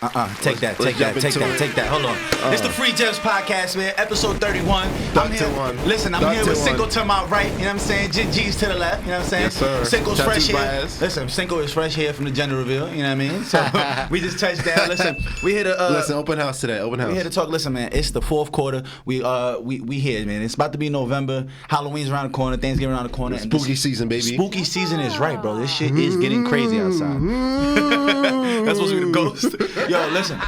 Take that. Hold on. It's the Free Gems Podcast, man. Episode 31. I'm here. Listen, I'm here with Cinco to my right. You know what I'm saying? G's to the left. You know what I'm saying? Yes, sir. Cinco's fresh here. Listen, Cinco is fresh here from the gender reveal. You know what I mean? So we just touched down. Listen, we here to listen. Open house today. Open house. We here to talk. Listen, man. It's the fourth quarter. We here, man. It's about to be November. Halloween's around the corner. Thanksgiving around the corner. Spooky season, baby. Spooky season is right, bro. This shit is getting crazy outside. That's supposed to be the ghost. Yo, listen.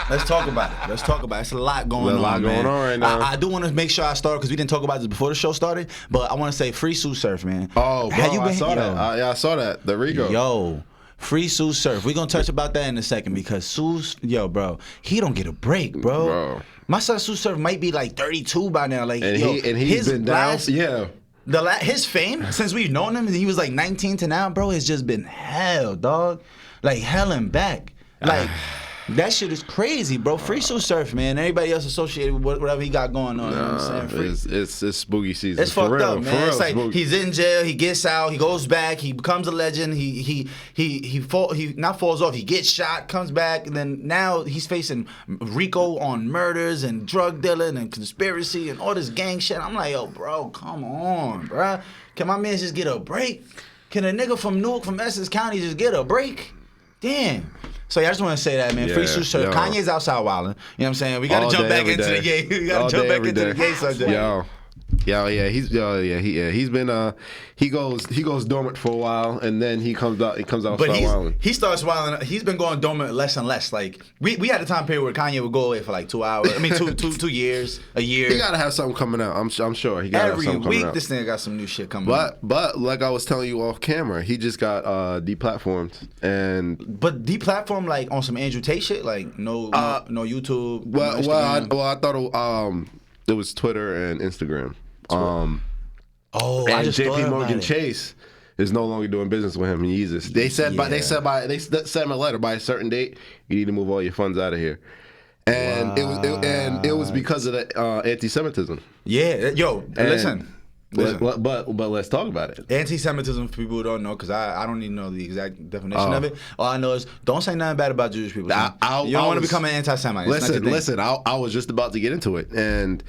Let's talk about it. It's a lot going on, man. Right now. I do want to make sure I start because we didn't talk about this before the show started. But I want to say free Sue Surf, man. Oh, bro, I saw that. I saw that. The Rico. Yo, free Sue Surf. We're gonna touch about that in a second because Sue's, bro, he don't get a break, bro. My son Sue Surf might be like 32 by now. Like, he's been down. His fame since we've known him, he was like 19 to now, bro. It's just been hell, dog. Like hell and back. Like. That shit is crazy, bro. Free Sue Surf, man. Everybody else associated with whatever he got going on. You know what I'm saying? It's spooky season. It's fucked up, man. It's like he's in jail, he gets out, he goes back, he becomes a legend. He not falls off. He gets shot, comes back, and then now he's facing RICO on murders and drug dealing and conspiracy and all this gang shit. I'm like, yo, bro, come on, bro. Can my man just get a break? Can a nigga from Newark, from Essex County, just get a break? Damn. So yeah, I just want to say that, man. Free Sue Surf. Kanye's outside wilding. You know what I'm saying? We got to jump back into the game. We got to jump back into the game subject. He's been he goes dormant for a while and then he comes out wilding. He starts wilding. He's been going dormant less and less. Like we had a time period where Kanye would go away for like 2 hours. I mean 2 years, a year. He gotta have something coming out. I'm sure he gotta have something coming out. Every week this nigga got some new shit coming out. But like I was telling you off camera, he just got deplatformed But deplatformed like on some Andrew Tate shit, like no YouTube. I thought it was Twitter and Instagram. I just JP Morgan Chase is no longer doing business with him and Yeezus. They sent him a letter by a certain date. You need to move all your funds out of here, and it was because of the anti-Semitism. Yeah, yo, listen. But let's talk about it. Anti-Semitism, for people who don't know, because I don't even know the exact definition of it. All I know is don't say nothing bad about Jewish people. You don't want to become an anti-Semite. Listen. I was just about to get into it, and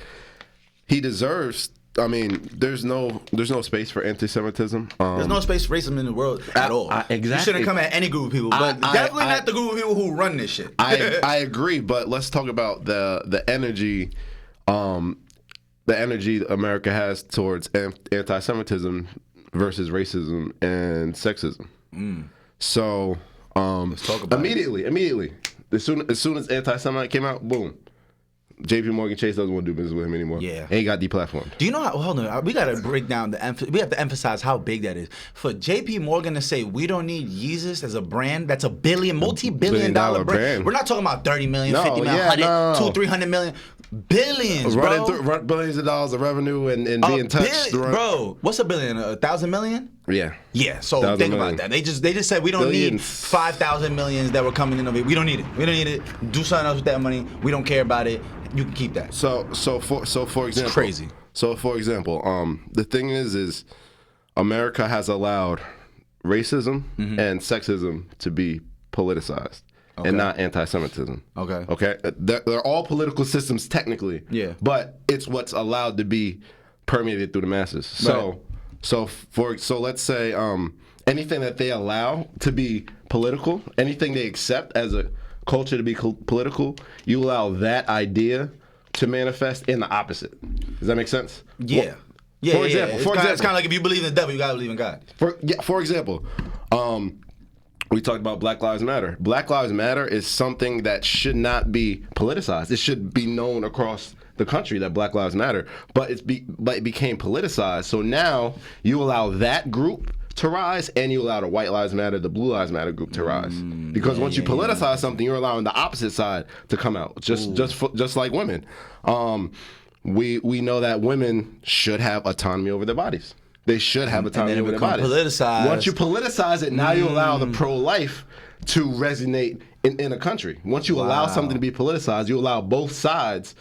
he deserves. I mean, there's no space for anti-Semitism. There's no space for racism in the world at all. Exactly. You shouldn't come at any group of people, but definitely not the group of people who run this shit. I agree, but let's talk about the energy. The energy America has towards anti-Semitism versus racism and sexism. So let's talk about immediately. As soon as anti-Semite came out, boom. JP Morgan Chase doesn't want to do business with him anymore. Yeah. And he got deplatformed. Do you know how, hold on, we got to break down we have to emphasize how big that is. For JP Morgan to say we don't need Yeezus as a brand, that's a multi-billion dollar brand. We're not talking about 30 million, 50 million, 100, 200, 300 million. Billions, bro. Running billions of dollars of revenue and being touched. Bro, what's a billion? 1,000 million? Yeah. Yeah, so think about that. They just said we don't need 5,000 millions that were coming in of it. We don't need it. Do something else with that money. We don't care about it. You can keep that. So for example, it's crazy. So for example, the thing is America has allowed racism and sexism to be politicized. Okay. And not anti-Semitism. Okay. They're all political systems technically. Yeah. But it's what's allowed to be permeated through the masses. So let's say anything that they allow to be political, anything they accept as a culture to be political, you allow that idea to manifest in the opposite. Does that make sense? Yeah. For example, it's kind of like if you believe in the devil, you gotta believe in God. For example, we talked about Black Lives Matter. Black Lives Matter is something that should not be politicized. It should be known across the country that Black Lives Matter, but it became politicized. So now you allow that group to rise, and you allow the White Lives Matter, the Blue Lives Matter group to rise. Because once you politicize something, you're allowing the opposite side to come out. Just like women, we know that women should have autonomy over their bodies. They should have autonomy over their bodies. Politicized. Once you politicize it, now you allow the pro-life to resonate in a country. Once you allow something to be politicized, you allow both sides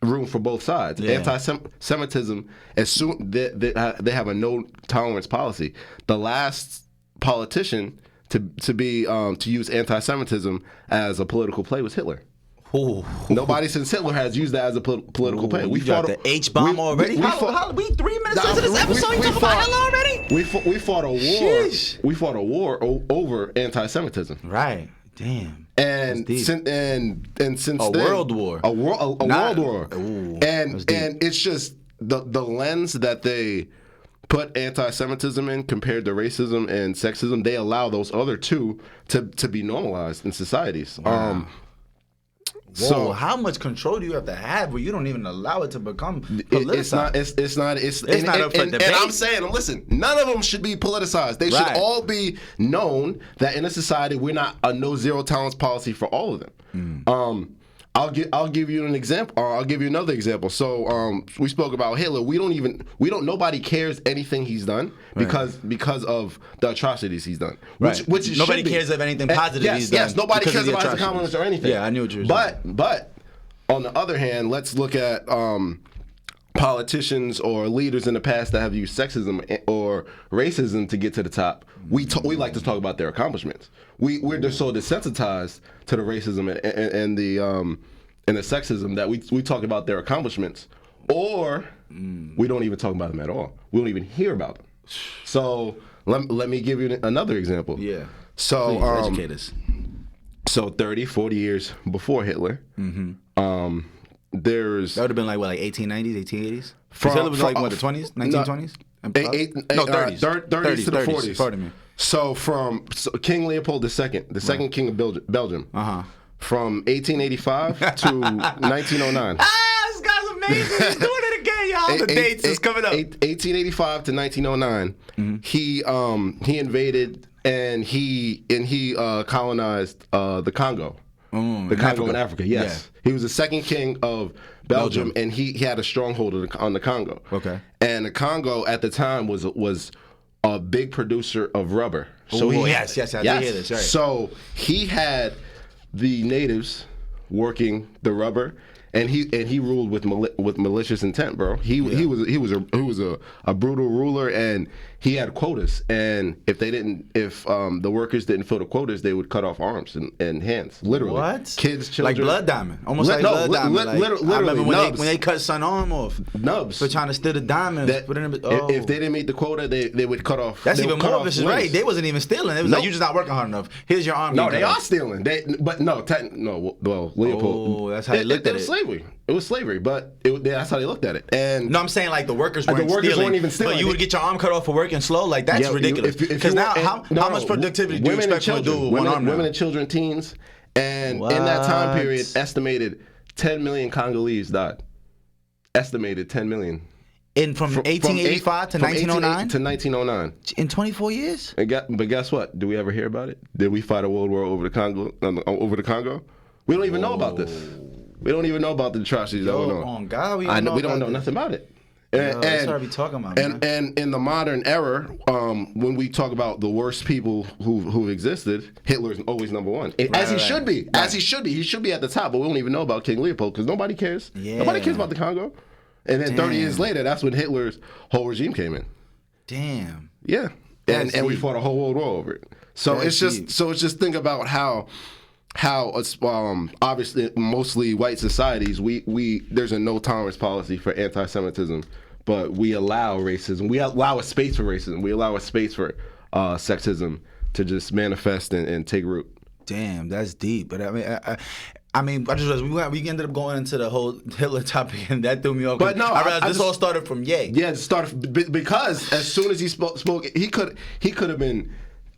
room for both sides. Yeah. Anti-Semitism, as soon they have a no tolerance policy. The last politician to use anti-Semitism as a political play was Hitler. Ooh. Nobody since Hitler has used that as a political play. We fought the H-bomb already. We 3 minutes into this episode. You talking about Hitler already? We fought a war. Sheesh. We fought a war over anti-Semitism. Right. Damn. And since then, world war. A world war. Ooh, and it's just the lens that they put anti-Semitism in compared to racism and sexism. They allow those other two to be normalized in societies. Wow. So how much control do you have to have where you don't even allow it to become politicized? It's not up for debate. And I'm saying, listen, none of them should be politicized. They should all be known that in a society we're not a no zero tolerance policy for all of them. I'll give you an example. I'll give you another example. So we spoke about Hitler. Nobody cares anything he's done because of the atrocities he's done. Which nobody cares of anything positive he's done. Yes, nobody cares about his accomplishments or anything. Yeah, I knew what you were saying. But on the other hand, let's look at politicians or leaders in the past that have used sexism or racism to get to the top. We like to talk about their accomplishments. We're just so desensitized to the racism and the sexism that we talk about their accomplishments, or we don't even talk about them at all. We don't even hear about them. So let me give you another example. Yeah. So please, educate us. So 30, 40 years before Hitler, there's... That would have been like, what, like 1890s, 1880s? Hitler was like, what, the 20s? 1920s? No, 30s. 30s to the 40s. Pardon me. So King Leopold II, the second king of Belgium, from 1885 to 1909. This guy's amazing. He's doing it again, y'all. The dates is coming up. 1885 to 1909, he invaded and he colonized the Congo. The Congo in Africa, yes. Yeah. He was the second king of Belgium, and he had a stronghold on the Congo. Okay. And the Congo at the time was a big producer of rubber. So yes, I did hear this. Right. So he had the natives working the rubber, and he ruled with malicious intent, bro. He was a brutal ruler, and he had quotas. And if the workers didn't fill the quotas, they would cut off arms and hands, literally. What? Kids, children, like Blood Diamond, almost like Blood Diamond. Literally, I remember when they cut son arm off. Nubs for trying to steal the diamonds. If they didn't meet the quota, they would cut off. That's even more vicious, right? They wasn't even stealing. It was like, you're just not working hard enough. Here's your arm. No, they are stealing. Well, Leopold. Oh, that's how they looked at it. Slavery. It was slavery, but that's how they looked at it. And no, I'm saying like the workers weren't even stealing. But you would get your arm cut off for working slow. Like that's ridiculous. Because now, how much productivity do you expect to do with one arm now? Women and children, teens, and in that time period, estimated 10 million Congolese died. Estimated 10 million. From 1885 to 1909? To 1909. In 24 years? But guess what? Do we ever hear about it? Did we fight a world war over the Congo? We don't even know about this. We don't even know about the atrocities that went on. Oh God, we don't know nothing about it. That's what I be talking about. And in the modern era, when we talk about the worst people who existed, Hitler's always number one, as he should be. As he should be. He should be at the top. But we don't even know about King Leopold because nobody cares. Yeah. Nobody cares about the Congo. And then 30 years later, that's when Hitler's whole regime came in. Damn. Yeah. And we fought a whole world war over it. So it's just think about how obviously mostly white societies there's a no tolerance policy for anti-Semitism, but we allow racism. We allow a space for racism. We allow a space for sexism to just manifest and take root. Damn, that's deep. But I mean, I just realized we ended up going into the whole Hitler topic, and that threw me off. But no, I realized this all started from Ye. Yeah, it started because as soon as he spoke, he could have been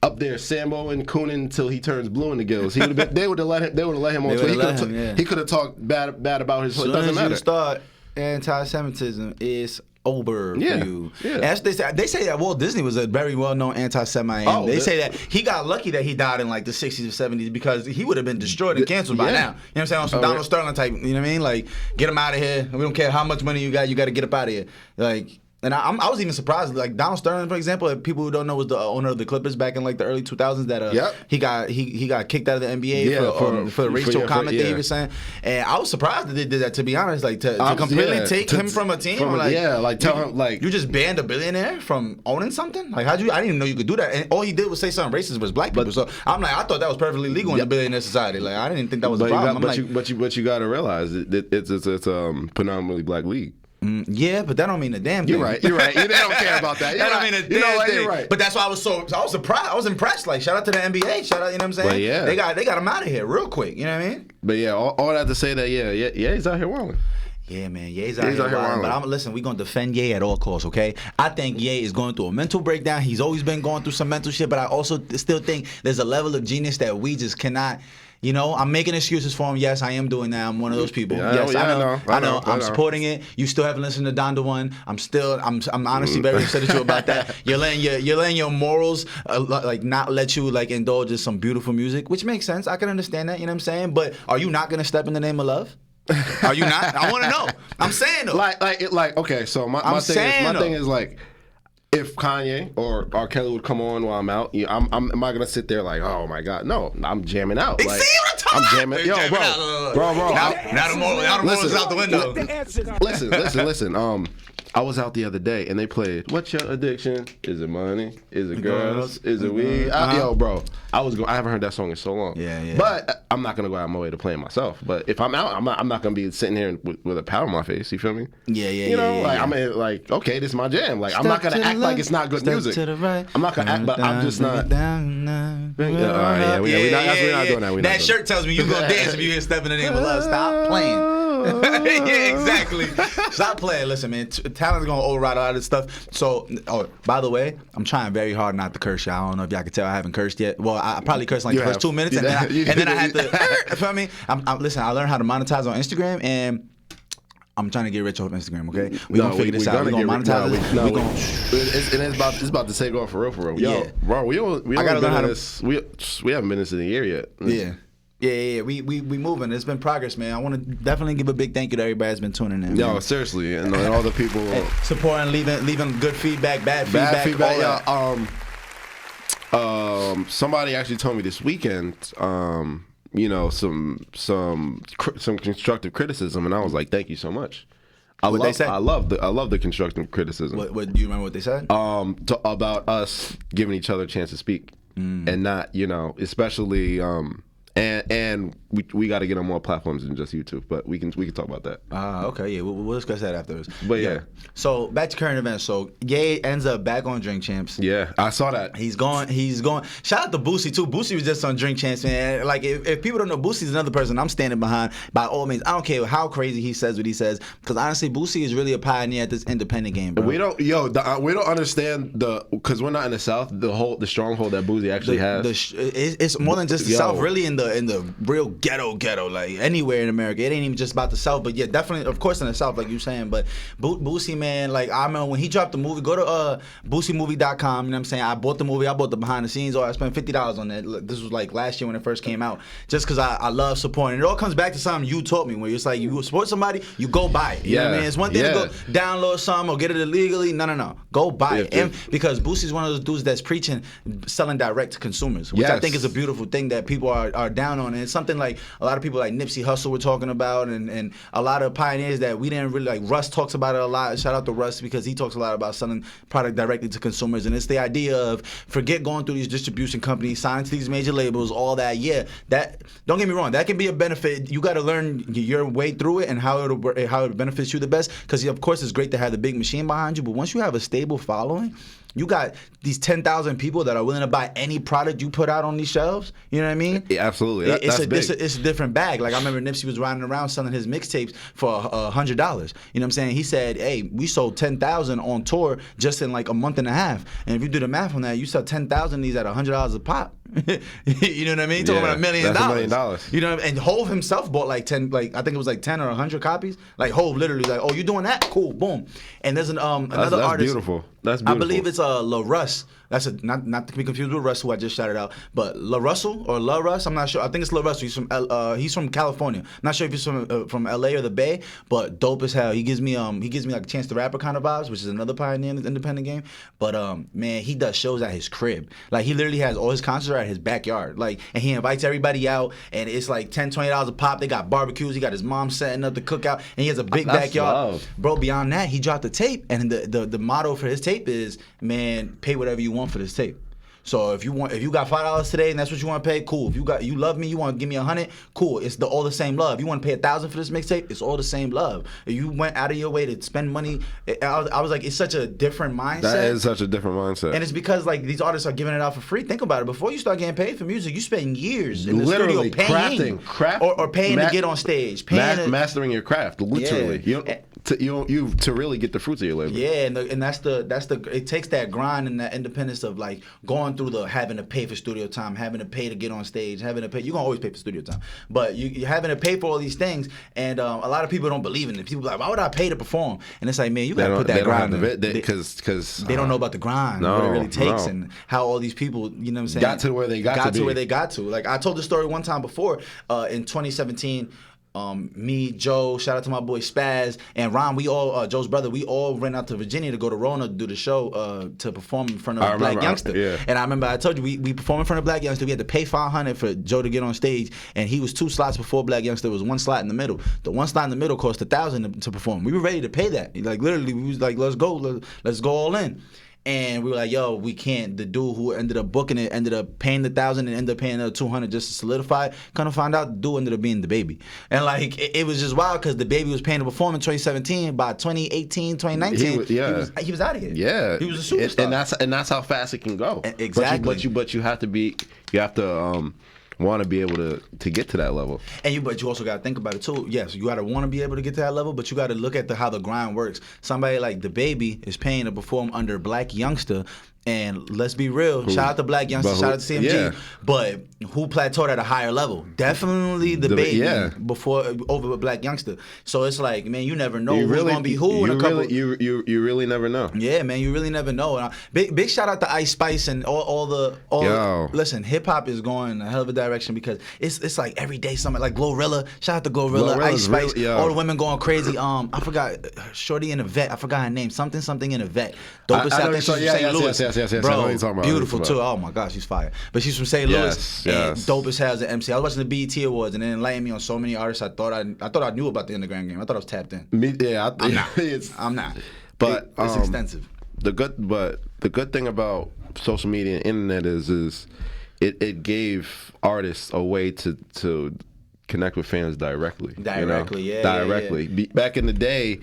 up there samboing, cooning until he turns blue in the gills. They would have let him on Twitter. He could have talked bad about his. It doesn't matter. You start anti-Semitism is over for you. Yeah. And they say that Walt Disney was a very well-known anti-Semite. They say that he got lucky that he died in like the 60s or 70s because he would have been destroyed and canceled by now. You know what I'm saying? On some Donald Sterling type, you know what I mean? Like, get him out of here. We don't care how much money you got to get up out of here. Like, And I was even surprised. Like Donald Sterling, for example, if people who don't know, was the owner of the Clippers back in like the early 2000s. That he got kicked out of the NBA for the racial comment that he was saying. And I was surprised that they did that. To be honest, like to completely take him from a team. Tell him like you just banned a billionaire from owning something. Like I didn't even know you could do that. And all he did was say something racist was black people. So I'm like, I thought that was perfectly legal in the billionaire society. Like I didn't think that was a problem. But you got to realize it's a predominantly black league. Yeah, but that don't mean a damn thing. You're right. They don't care about that. That don't mean a damn thing. You're right. But that's why I was surprised. I was impressed. Like shout out to the NBA. Shout out, you know what I'm saying? But yeah, they got him out of here real quick. You know what I mean? But yeah, all that to say that he's out here wilding. Yeah, man, Ye's out here wilding. But listen, we're going to defend Ye at all costs, okay? I think Ye is going through a mental breakdown. He's always been going through some mental shit, but I also still think there's a level of genius that we just cannot. You know, I'm making excuses for him. Yes, I am doing that. I'm one of those people. I know. I'm supporting it. You still haven't listened to Donda One. I'm honestly very upset at you about that. You're letting your morals like not let you like indulge in some beautiful music, which makes sense. I can understand that. You know what I'm saying? But are you not gonna step in the name of love? Are you not? I want to know. I'm saying though. Like okay. So my thing is like, if Kanye or R. Kelly would come on while I'm out, am I gonna sit there like, oh my god? No, I'm jamming out. Like, I'm jamming. Yo, bro. Now the moral is out the window. Listen. I was out the other day and they played "What's Your Addiction? Is it money? Is it girls? Is it weed?" Yo, bro, I haven't heard that song in so long. Yeah. But I'm not gonna go out of my way to play it myself. But if I'm out, I'm not gonna be sitting here with a powder on my face. You feel me? Yeah. You know, I mean, like, okay, this is my jam. Like, I'm not gonna act like it's not good music. To the right. I'm not gonna act, but I'm just not. We're not doing that. That shirt tells me you gonna dance if you hear "Step in the Name of Love." Stop playing. Yeah, exactly. Stop playing. Listen, man, talent's gonna override all this stuff. So, by the way, I'm trying very hard not to curse y'all. I don't know if y'all can tell I haven't cursed yet. Well, I probably cursed like the first 2 minutes, and then I had to. You feel me? Listen, I learned how to monetize on Instagram, and I'm trying to get rich off Instagram. Okay, we're gonna figure this out. We're gonna monetize this. It's about to take off for real. Yo, bro, we gotta learn how to. We haven't been in a year yet. Yeah. We moving. It's been progress, man. I want to definitely give a big thank you to everybody that's been tuning in. Yo, seriously, and all the people supporting, leaving good feedback, bad feedback. Somebody actually told me this weekend, you know, some constructive criticism, and I was like, thank you so much. What they said? I love the constructive criticism. What do you remember what they said? About us giving each other a chance to speak, and not, you know, especially and we got to get on more platforms than just YouTube, but we can talk about that. Okay, yeah, we'll discuss that afterwards. But yeah. So back to current events. So Ye ends up back on Drink Champs. Yeah, I saw that. He's going. Shout out to Boosie too. Boosie was just on Drink Champs, man. Like if people don't know, Boosie's another person I'm standing behind by all means. I don't care how crazy he says what he says, because honestly, Boosie is really a pioneer at this independent game, bro. We don't understand because we're not in the South. The stronghold that Boosie actually has. It's more than just the South. Really in the real ghetto. Like anywhere in America, it ain't even just about the South, but yeah, definitely, of course, in the South, like you saying. But Boosie, man, like I remember when he dropped the movie. Go to BoosieMovie.com. You know what I'm saying? I bought the movie. I bought the behind the scenes. I spent $50 on that. This was like last year when it first came out. Just because I love supporting. It all comes back to something you taught me. Where it's like you support somebody, you go buy it. You know what I mean? It's one thing to go download something or get it illegally. No. Go buy it. And because Boosie's one of those dudes that's preaching selling direct to consumers, which I think is a beautiful thing that people are down on. And it's something like a lot of people like Nipsey Hussle were talking about, and a lot of pioneers that we didn't really like. Russ talks about it a lot. Shout out to Russ because he talks a lot about selling product directly to consumers, and it's the idea of forget going through these distribution companies, signing to these major labels, all that. Yeah, that don't get me wrong, that can be a benefit. You got to learn your way through it and how it benefits you the best. Because of course it's great to have the big machine behind you, but once you have a stable following, you got these 10,000 people that are willing to buy any product you put out on these shelves. You know what I mean? Yeah, absolutely. It's a different bag. Like I remember Nipsey was riding around selling his mixtapes for $100. You know what I'm saying? He said, "Hey, we sold 10,000 on tour just in like a month and a half. And if you do the math on that, you sell 10,000 of these at $100 a pop." You know what I mean? Talking about $1 million. That's $1 million. You know, and Hove himself bought like 10, like I think it was like 10 or 100 copies. Like Hove literally like, "Oh, you doing that? Cool, boom." And there's another that's artist. Beautiful. That's beautiful. I believe it's La Russ. That's not to be confused with Russ, who I just shouted out, but La Russell or La Russ. I'm not sure. I think it's La Russell. He's from California. Not sure if he's from LA or the Bay, but dope as hell. He gives me like a Chance the Rapper kind of vibes, which is another pioneer in the independent game. But man, he does shows at his crib. Like he literally has all his concerts are at his backyard. Like, and he invites everybody out, and it's like $10-$20 a pop. They got barbecues. He got his mom setting up the cookout, and he has a big backyard. Love. Bro, beyond that, he dropped the tape, and the motto for his tape is, man, pay whatever you want for this tape. So if you got $5 today and that's what you want to pay, cool. If you love me, you want to give me $100, cool. It's all the same love. You want to pay $1,000 for this mixtape, it's all the same love. If you went out of your way to spend money, I was like, it's such a different mindset. That is such a different mindset. And it's because like these artists are giving it out for free. Think about it. Before you start getting paid for music, you spend years in the studio paying or paying to get on stage, mastering your craft. Literally, you to really get the fruits of your labor. Yeah, and that's the it takes that grind and that independence of like going through the having to pay for studio time, having to pay to get on stage, having to pay. You're gonna always pay for studio time, but you're having to pay for all these things, and a lot of people don't believe in it. People are like, why would I pay to perform? And it's like, man, you gotta put that grind in. Because they don't know about the grind, what it really takes, and how all these people, you know what I'm saying, got to where they got to where they got to. Like I told the story one time before in 2017. Me, Joe, shout out to my boy Spaz, and Ron, we all, Joe's brother, we all ran out to Virginia to go to Rona to do the show to perform in front of Black Youngster. Yeah. And I remember I told you, we performed in front of Black Youngster. We had to pay $500 for Joe to get on stage, and he was 2 slots before Black Youngster. There was 1 slot in the middle. The 1 slot in the middle cost $1,000 to perform. We were ready to pay that. Like literally, we was like, let's go all in. And we were like, yo, we can't. The dude who ended up booking it ended up paying the $1,000 and ended up paying another $200 just to solidify it. Kind of found out the dude ended up being the baby. And like, it was just wild because the baby was paying to perform in 2017. By 2018, 2019, he was out of here. Yeah. He was a superstar. And that's how fast it can go. Exactly. But you have to want to be able to get to that level. But you also got to think about it too. Yes, you got to want to be able to get to that level, but you got to look at how the grind works. Somebody like the baby is paying to perform under Black Youngster. And let's be real, shout out to Black Youngster, shout out to CMG. Yeah. But who plateaued at a higher level? Definitely the baby before over Black Youngster. So it's like, man, you never know who's gonna be who in a couple. You really never know. Yeah, man, you really never know. And big shout out to Ice Spice and all the. Listen, hip hop is going a hell of a direction because it's like every day something like Glorilla. Shout out to Glorilla, Ice Spice, all the women going crazy. I forgot Shorty in a vet. I forgot her name. Something in a vet. Dope as I think she's from St. Louis. Yes, bro, I know what you're talking about. Beautiful too. Oh my gosh, she's fire. But she's from St. Louis. And dope as hell as an MC. I was watching the BET Awards and it enlightened me on so many artists. I thought I knew about the underground game. I thought I was tapped in. I'm not. But it's extensive. The good thing about social media and internet is it gave artists a way to connect with fans directly. Directly. Yeah. Back in the day.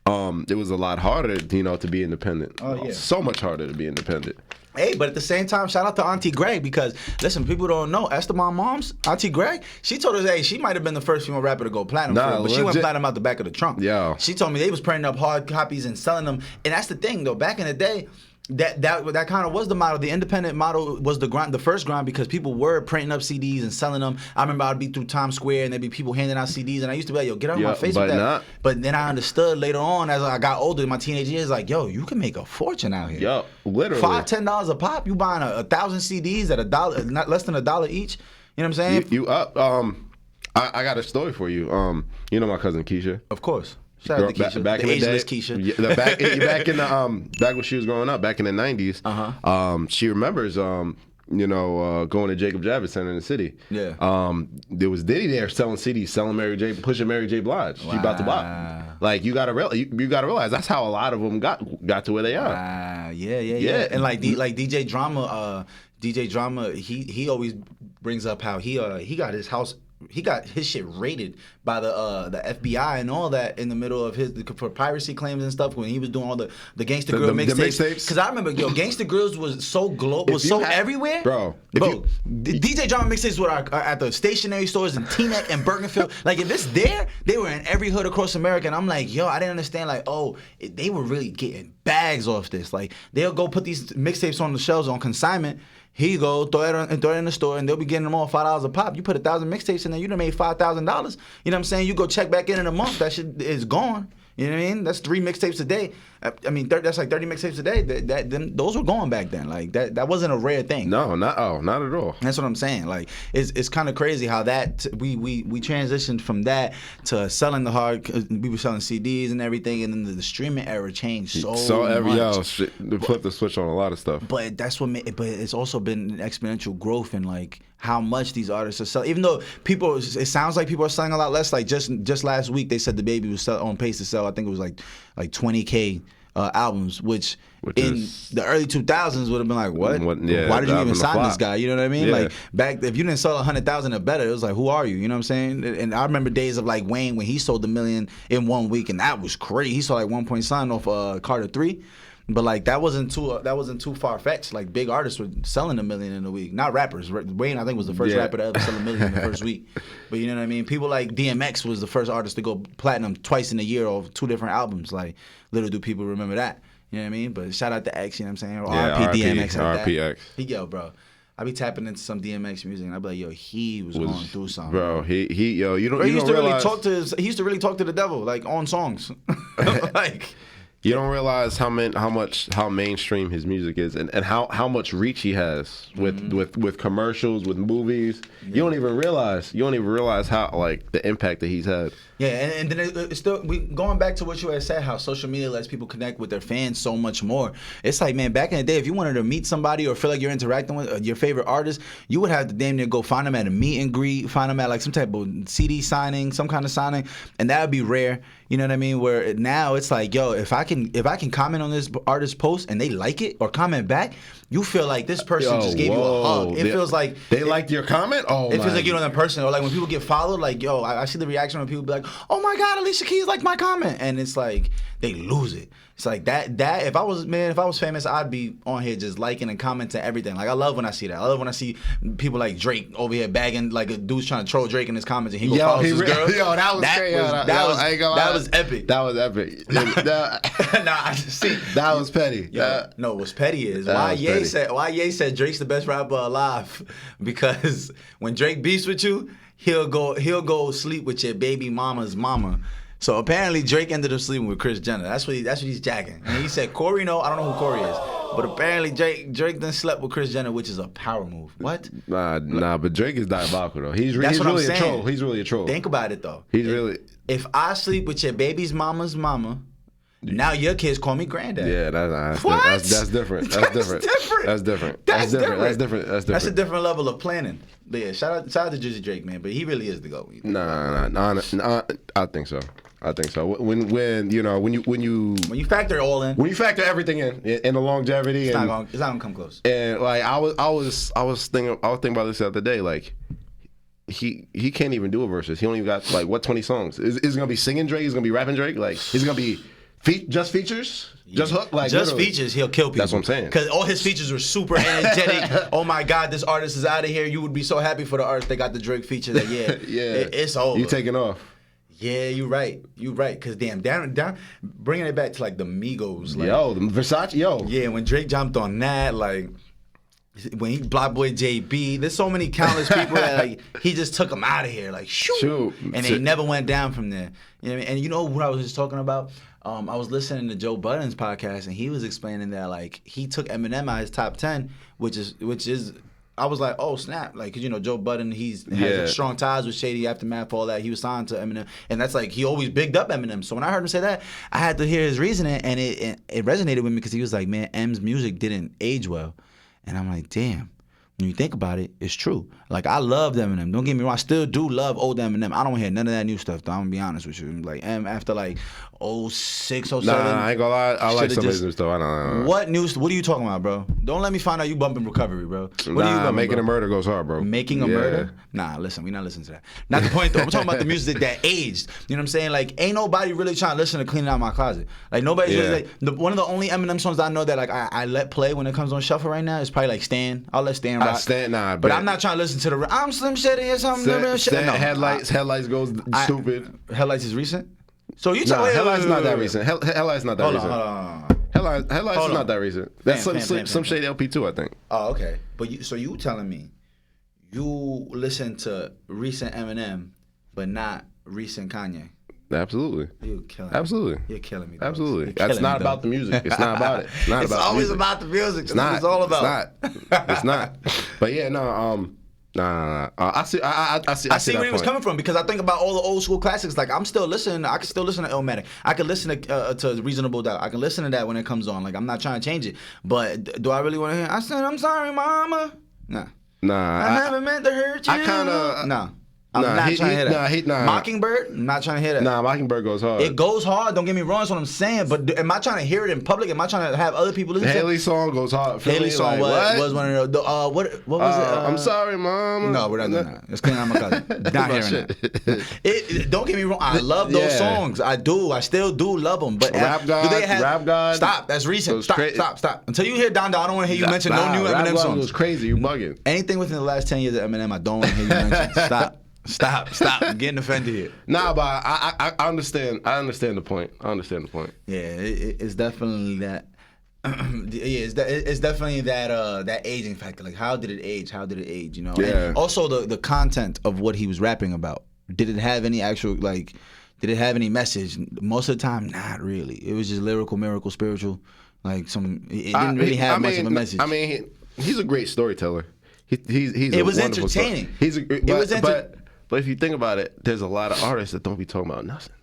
It was a lot harder, to be independent. Oh, yeah. So much harder to be independent. Hey, but at the same time, shout out to Auntie Greg because, listen, people don't know, Esther mom's, Auntie Greg, she told us, hey, she might have been the first female rapper to go platinum but she went platinum out the back of the trunk. Yeah. She told me they was printing up hard copies and selling them. And that's the thing, though. Back in the day, that kind of was the model. The independent model was the first grind because people were printing up CDs and selling them. I remember I'd be through Times Square and there'd be people handing out CDs and I used to be like, yo, get out of my face with that. But then I understood later on as I got older in my teenage years, like, yo, you can make a fortune out here. Yo, literally. $5-10 a pop. You buying 1,000 CDs at $1, not less than $1 each. You know what I'm saying? You up? I got a story for you. You know my cousin Keisha? Of course. Shout out to Keisha. Back in the ageless day, Keisha. Back when she was growing up, back in the 90s, she remembers going to Jacob Javits Center in the city. Yeah. There was Diddy there selling CDs, pushing Mary J. Blige. Wow. She about to buy. Like you gotta realize that's how a lot of them got to where they are. Yeah. And like DJ Drama, he always brings up how he got his house. He got his shit raided by the FBI and all that in the middle of for piracy claims and stuff when he was doing all the Gangsta Grill mixtapes. Because I remember, Gangsta Grills was so everywhere, bro. DJ Drama mixtapes were at the stationery stores in Teaneck and Bergenfield. Like if it's there, they were in every hood across America. And I'm like, yo, I didn't understand. Like, they were really getting bags off this. Like they'll go put these mixtapes on the shelves on consignment. Here you go, throw it in the store, and they'll be getting them all $5 a pop. You put 1,000 mixtapes in there, you done made $5,000. You know what I'm saying? You go check back in a month, that shit is gone. You know what I mean? That's 3 mixtapes a day. I mean, that's like 30 mixtapes a day. Those were going back then. Like that wasn't a rare thing. No, not at all. That's what I'm saying. Like it's kind of crazy how that we transitioned from that to selling the hard. We were selling CDs and everything, and then the streaming era changed much. They flipped the switch on a lot of stuff. But that's what. But it's also been an exponential growth in like how much these artists are selling. Even though it sounds like people are selling a lot less. Like just last week, they said the Baby was on pace to sell. I think it was like 20K albums, which in the early 2000s would have been like, what? Why did you even sign this guy? You know what I mean? Yeah. Like back if you didn't sell 100,000 or better, it was like, who are you? You know what I'm saying? And I remember days of like Wayne when he sold $1 million in 1 week, and that was crazy. He sold like 1 point something off Carter 3. But like that wasn't too far fetched. Like big artists were selling $1 million in a week, not rappers. Wayne, I think, was the first rapper to ever sell $1 million in the first week. But you know what I mean? People like DMX was the first artist to go platinum twice in a year of 2 different albums. Like little do people remember that. You know what I mean? But shout out to X, you know what I'm saying? Or RP DMX. RP X. Yo, bro. I be tapping into some DMX music, and I be like, yo, he was going through something. Bro, he you don't. Bro, he used to realize, he used to really talk to the devil, like on songs, like. You don't realize how mainstream his music is, and how much reach he has with commercials, with movies. Yeah. You don't even realize how like the impact that he's had. Yeah, and then it's still going back to what you had said, how social media lets people connect with their fans so much more. It's like, man, back in the day, if you wanted to meet somebody or feel like you're interacting with your favorite artist, you would have to damn near go find them at a meet and greet, find them at like some type of CD signing, some kind of signing, and that would be rare. You know what I mean? Where now it's like, yo, if I can comment on this artist's post and they like it or comment back, you feel like this person just gave you a hug. It feels like they liked your comment. Oh, it feels like you know them personally. Or like when people get followed, like, yo, I see the reaction when people be like, oh my God, Alicia Keys liked my comment, and it's like they lose it. It's like that if I was famous, I'd be on here just liking and commenting everything. Like I love when I see that. I love when I see people like Drake over here bagging, like a dude's trying to troll Drake in his comments, and he follows his girl. Yo, that was crazy. That was epic. That was epic. I just see that was petty. Yo, no, what's petty is why Ye said Drake's the best rapper alive, because when Drake beefs with you, he'll go sleep with your baby mama's mama. So apparently Drake ended up sleeping with Kris Jenner. That's what he's jacking. And he said Corey, no, I don't know who Corey is, but apparently Drake done slept with Kris Jenner, which is a power move. What? Nah, but Drake is diabolical though. He's really a troll. He's really a troll. Think about it though. If I sleep with your baby's mama's mama, now your kids call me granddad. Yeah, that's different. That's different. That's a different level of planning. But yeah, shout out to Drizzy Drake, man. But he really is the GOAT. Nah. I think so. When you factor it all in, when you factor everything in the longevity, it's not gonna come close. And like I was thinking about this the other day. Like he can't even do a verses. He only got like 20 songs. Is it gonna be singing Drake? Is it gonna be rapping Drake? Like is it gonna be just features? Just hook? Like just features, he'll kill people. That's what I'm saying. Because all his features were super energetic. Oh my God, this artist is out of here. You would be so happy for the artist they got the Drake feature. That it's over. You taking off. Yeah, you're right. Because damn, down, bringing it back to like the Migos. Like, the Versace, Yeah, when Drake jumped on that, like when he Block Boy JB, there's so many countless people that like he just took them out of here, like shoot, and they never went down from there. You know what I mean? And you know what I was just talking about? I was listening to Joe Budden's podcast, and he was explaining that like he took Eminem out of his top 10, which is. I was like, oh snap! Like, 'cause you know Joe Budden, has strong ties with Shady Aftermath, all that. He was signed to Eminem, and that's like he always bigged up Eminem. So when I heard him say that, I had to hear his reasoning, and it resonated with me because he was like, man, M's music didn't age well, and I'm like, damn. When you think about it, it's true. Like, I loved Eminem. Don't get me wrong. I still do love old Eminem. I don't hear none of that new stuff, though. I'm going to be honest with you. Like, after, like, 06, 07. Nah, I ain't going to lie. I like some of his new stuff. I don't know. What are you talking about, bro? Don't let me find out you bumping Recovery, bro. What are you bumping, Making a Murder goes hard, bro. Making a Murder? Nah, listen, we're not listening to that. Not the point, though. I'm talking about the music that aged. You know what I'm saying? Like, ain't nobody really trying to listen to Cleaning Out My Closet. Like, nobody's really, like, one of the only Eminem songs that I know that, like, I let play when it comes on shuffle right now is probably, like, Stan. I'll let Stan rock. But I'm not trying to listen to the I'm Slim Shady or something. Headlights goes stupid. Headlights is recent? So you tell me Headlights not that recent. Headlights not that recent. Hold on. Headlights is not that recent. That's some Shady LP too, I think. Oh, okay. But you telling me you listen to recent Eminem, but not recent Kanye? Absolutely. You're killing Absolutely. me. You're killing me. Absolutely. That's not about the music. It's not about it. It's not it's about always the music. about the music. It's not. It's all about. It's not. It's not. But yeah, no. Nah. I see where he was coming from because I think about all the old school classics. Like I'm still listening. I can still listen to Illmatic. I can listen to Reasonable Doubt. I can listen to that when it comes on. Like I'm not trying to change it. But do I really want to hear? I said I'm sorry, mama. Nah. I haven't meant to hurt you. I kind of. Nah. I'm not trying to hear that. Nah. Mockingbird, I'm not trying to hear that. Nah, Mockingbird goes hard. It goes hard. Don't get me wrong. That's what I'm saying. But am I trying to hear it in public? Am I trying to have other people listen to it? Haley's song goes hard. Haley's song was one of the. What was it? I'm sorry, mom. No, we're not doing that. It's clean. I'm a cousin. Not hearing that. Don't get me wrong. I love those songs. I do. I still do love them. But Rap God. Stop. That's recent. Stop. Until you hear Don, I don't want to hear you mention no new Rap Eminem God songs. Was crazy. You bugging. Anything within the last 10 years of Eminem, I don't want to hear you mention. Stop. I'm getting offended here. Nah, but I understand. I understand the point. Yeah, it's definitely that. It's definitely that aging factor. Like, how did it age? You know. Yeah. And also the content of what he was rapping about. Did it have any actual like? Did it have any message? Most of the time, not really. It was just lyrical, miracle, spiritual. Like it didn't really have much of a message. I mean, he's a great storyteller. He's it was entertaining. But if you think about it, there's a lot of artists that don't be talking about nothing.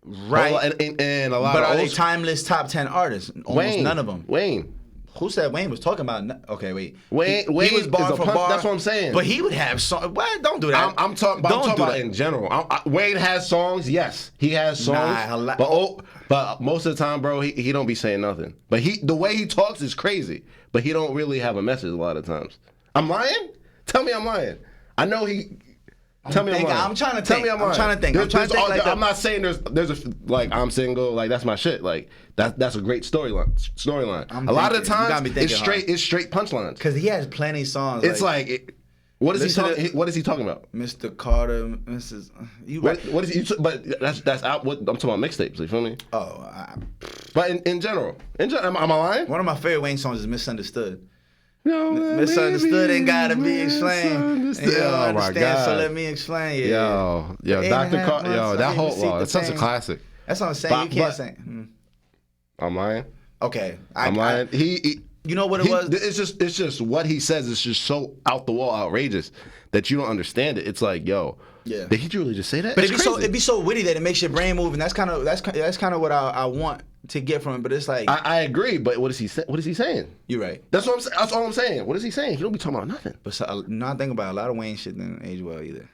Right. And a lot but of are they timeless top 10 artists? Almost none of them. Wayne. Who said Wayne was talking about? Okay, wait. Wayne he was bar for bar. That's what I'm saying. But he would have songs. What? Don't do that. I'm talking about in general. Wayne has songs. Yes, he has songs. But most of the time, bro, he don't be saying nothing. But the way he talks is crazy. But he don't really have a message a lot of times. I'm lying? Tell me I'm lying. I know he. Tell me I'm lying. I'm trying to think. I'm trying to think. I'm not saying there's a like I'm single, like that's my shit. Like that's a great storyline. A lot of the times it's straight punchlines. Because he has plenty of songs. It's what is he talking about? Mr. Carter, Mrs. What is he? But that's out. What I'm talking about mixtapes. You feel me? But in general, am I lying? One of my favorite Wayne songs is Misunderstood. No, misunderstood ain't gotta be explained. Oh my God! So let me explain. Yo, Dr. Carter, that whole it's such a classic. That's what I'm saying. You can't say. I'm lying. Okay, I'm lying. He you know what it was? It's just what he says is just so out the wall outrageous that you don't understand it. It's like, yo, did he really just say that? But it'd be so witty that it makes your brain move, and that's kind of what I want to get from it. But it's like I agree, but what is he saying? You're right. That's all I'm saying. What is he saying? He don't be talking about nothing. But not thinking about it, a lot of Wayne shit didn't age well either.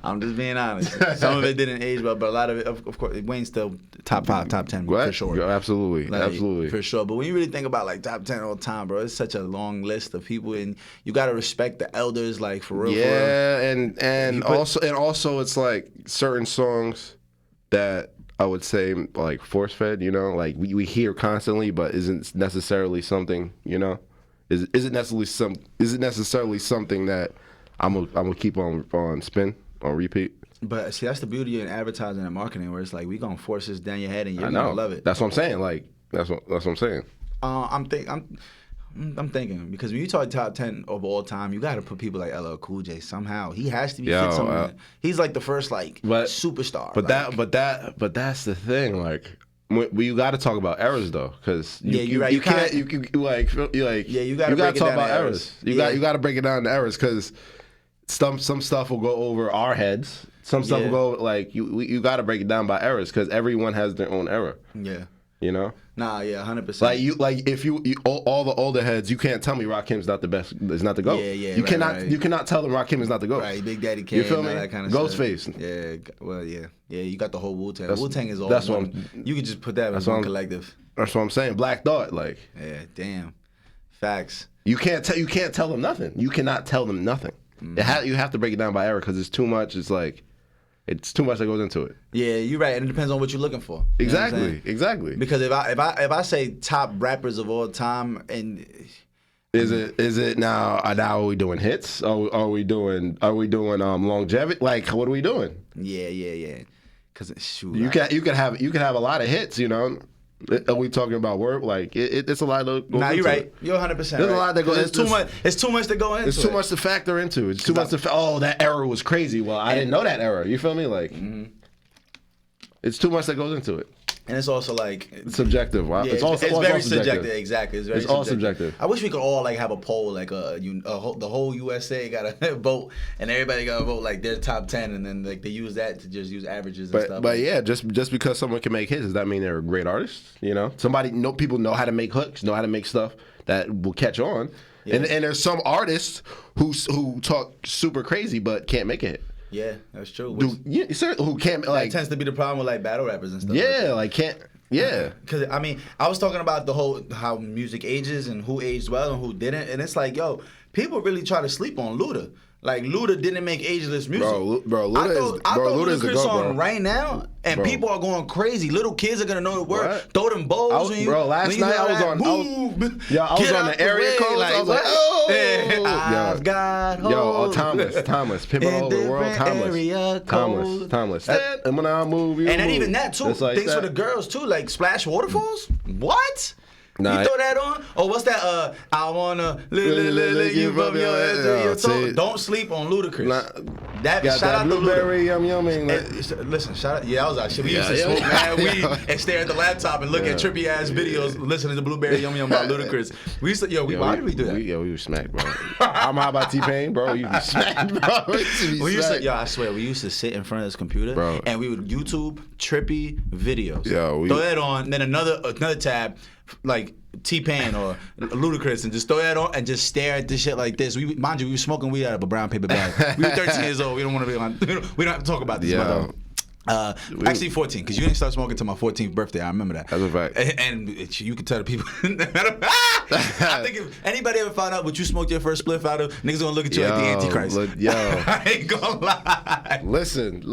I'm just being honest. Some of it didn't age well, but a lot of it, of course, Wayne's still top 5, top 10 for sure. Yeah, absolutely, for sure. But when you really think about like top 10 all time, bro, it's such a long list of people, and you gotta respect the elders, like for real. Yeah, and also it's like certain songs that I would say like force fed, you know, like we hear constantly, but isn't necessarily something, you know, isn't necessarily something that I'm gonna keep on spin on repeat. But see, that's the beauty in advertising and marketing, where it's like we gonna force this down your head and you're gonna love it. That's what I'm saying. Like that's what I'm saying. I'm thinking because when you talk top 10 of all time, you got to put people like LL Cool J somehow. He has to be fit somewhere. He's like the first superstar. But that's the thing. Like, you got to talk about eras though, because you got to talk about eras. You got to break it down to eras because some stuff will go over our heads. Some stuff will go like you got to break it down by eras because everyone has their own era. Yeah. You know? Nah, yeah, 100%. Like if you all the older heads, you can't tell me Rakim's not the best, is not the GOAT. Yeah, you cannot tell them Rakim is not the GOAT. Right, Big Daddy Kane, you feel me? That kind of Ghostface. Stuff. Yeah, well, yeah, you got the whole Wu-Tang. Wu-Tang is all. That's one. You could just put that as one collective. That's what I'm saying. Black Thought, like. Yeah, damn. Facts. You can't tell them nothing. You cannot tell them nothing. You have to break it down by era because it's too much. It's like. It's too much that goes into it. Yeah, you're right, and it depends on what you're looking for. You Exactly. Because if I say top rappers of all time, and is it now? Are we doing hits? Are we doing longevity? Like, what are we doing? Yeah. Because shoot, you can have a lot of hits. You know, are we talking about work? Like, it's a lot of. Nah, you're right. You're 100%. There's a lot that goes. It's too much to go into. It's too much to factor into. It's too much to. Oh, that era was crazy. Well, I didn't know that era. You feel me? Like, It's too much that goes into it. And it's also like it's subjective. Wow. Yeah, it's very subjective. Exactly. It's all subjective. I wish we could all like have a poll, like the whole USA got to vote, and everybody got to vote like their top 10, and then like they use that to just use averages and stuff. But yeah, just because someone can make hits, does that mean they're a great artist? You know, people know how to make hooks, know how to make stuff that will catch on. Yeah. And there's some artists who talk super crazy but can't make a hit. Yeah, that's true. Who can't like? That tends to be the problem with like battle rappers and stuff. Yeah, like can't. Yeah, because I mean, I was talking about the whole how music ages and who aged well and who didn't, and it's like, yo, people really try to sleep on Luda. Like Luda didn't make ageless music. Bro, Luda is the GOAT, on right now, and people are going crazy. Little kids are gonna know the word. What? Throw them bowls. Last night I was on the area codes. I was like, I've got hoes. Timeless, pimping all over the world, timeless. And when I move, you and move. Even that too. Like things for the girls too, like Splash Waterfalls. What? Nah, you throw that on? Oh, what's that? I wanna lick you from your head to your toe. Don't sleep on Ludacris. Shout out to blueberry yum. Listen, shout out. Yeah, I was like, shit. We used to smoke mad weed and stare at the laptop and look at trippy ass videos, listening to Blueberry Yum by Ludacris. We used to, why did we do that? We were smacked, bro. I'm high by T-Pain, bro. You be smacked, bro. I swear, we used to sit in front of this computer, bro, and we would YouTube trippy videos. Throw that on, then another tab, like T-Pain or Ludacris, and just throw that on and just stare at this shit like this. We were smoking weed out of a brown paper bag. We were 13 years old. We don't want to be on. We don't have to talk about this. Actually 14, because you didn't start smoking until my 14th birthday. I remember that. That's a fact. And you can tell the people. I think if anybody ever found out what you smoked your first spliff out of, niggas gonna look at you like the Antichrist. I ain't gonna lie. Listen.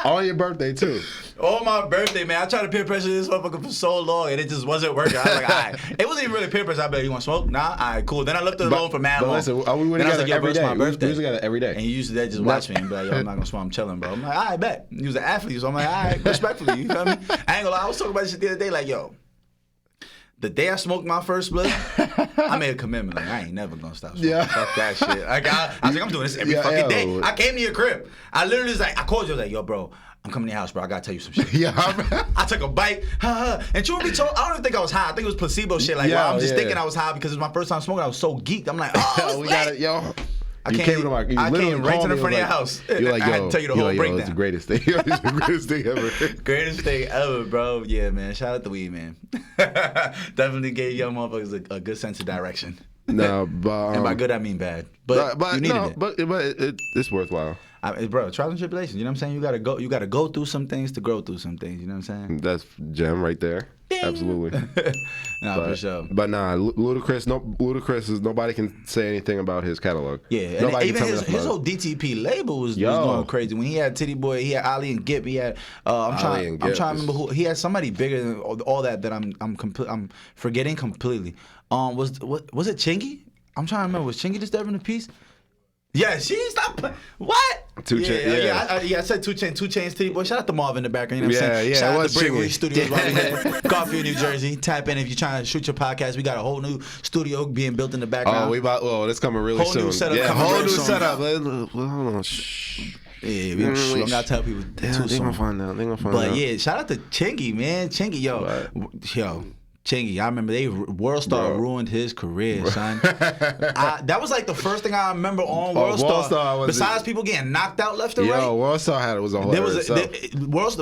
On your birthday too. On my birthday, man. I tried to peer pressure this motherfucker for so long, and it just wasn't working. I was like, all right. It wasn't even really peer pressure. I bet you want to smoke? Nah, all right, cool. Then I left it alone for mad long. Listen, we went together every day. My birthday. We was together every day. And you used to just watch me and be like, yo, I'm not gonna smoke. I'm chilling, bro. I'm like, all right, bet. He was an athlete, so I'm like, all right, respectfully. You feel me? I ain't gonna lie. I was talking about this shit the other day, like, yo. The day I smoked my first split, I made a commitment. Like, I ain't never gonna stop smoking. Yeah. Fuck that shit. Like, I was like, I'm doing this every fucking day. I came to your crib. I literally was like, I called you. I was like, yo, bro, I'm coming to your house, bro. I gotta tell you some shit. I took a bite. And truth be told, I don't even think I was high. I think it was placebo shit. Like, I'm just thinking I was high because it was my first time smoking. I was so geeked. I'm like, oh, we got it, yo. I came right to the front of your house. You're like, yo, I had to tell you the whole breakdown. It's the greatest thing. It's the greatest thing ever. Greatest thing ever, bro. Yeah, man. Shout out to weed, man. Definitely gave young motherfuckers a good sense of direction. No, but and by good I mean bad. But you needed it. But it's worthwhile. Bro, trials and tribulations. You know what I'm saying? You gotta go through some things to grow through some things. You know what I'm saying? That's gem right there. Ding. Absolutely. For sure. But Ludacris is nobody can say anything about his catalog. Yeah, nobody and even his whole DTP label was going crazy. When he had Titty Boy, he had Ali and Gipp. He had I'm trying to remember who he had. Somebody bigger than all that I'm forgetting completely. Was it Chingy? I'm trying to remember. Was Chingy disturbing the peace? Yeah, she stopped. What? 2 Chainz. I said 2 Chainz. 2 Chainz, Titty Boy. Shout out to Marv in the background. You know what I'm saying? Yeah. Shout out to Bravery Studios right here, Garfield, New Jersey. Tap in if you're trying to shoot your podcast. We got a whole new studio being built in the background. That's coming really soon. Whole new setup. Whole new setup. Hold on. Shh. Yeah, we don't gotta tell people too soon. They gonna find out. But yeah, shout out to Chingy, man. Chingy, yo. Chingy, I remember World Star ruined his career, son. That was like the first thing I remember on World Star. Besides people getting knocked out left and right. World Star was a whole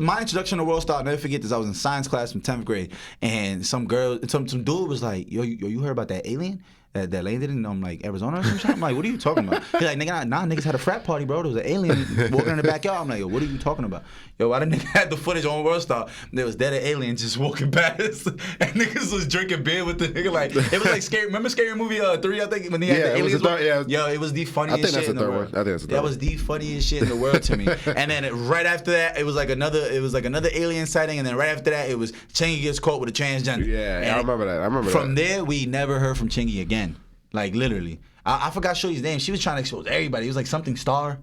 my introduction to World Star, I'll never forget this. I was in science class from 10th grade, and some dude was like, yo, you heard about that alien that landed in Arizona or something? I'm like, what are you talking about? He's like, niggas had a frat party, bro. There was an alien walking in the backyard. I'm like, yo, what are you talking about? Yo, why the nigga had the footage on World Star? There was dead alien just walking past, and niggas was drinking beer with the nigga. Like, it was like scary. Remember Scary Movie 3? I think when he had the aliens. Yo, it was the funniest shit in the world. I think that's the third one. That was the funniest shit in the world to me. And then right after that, it was like another alien sighting, and then right after that, it was Chingy gets caught with a transgender. Yeah, I remember that. From there, we never heard from Chingy again. Like, literally. I forgot Shorty's name. She was trying to expose everybody. It was like something Star.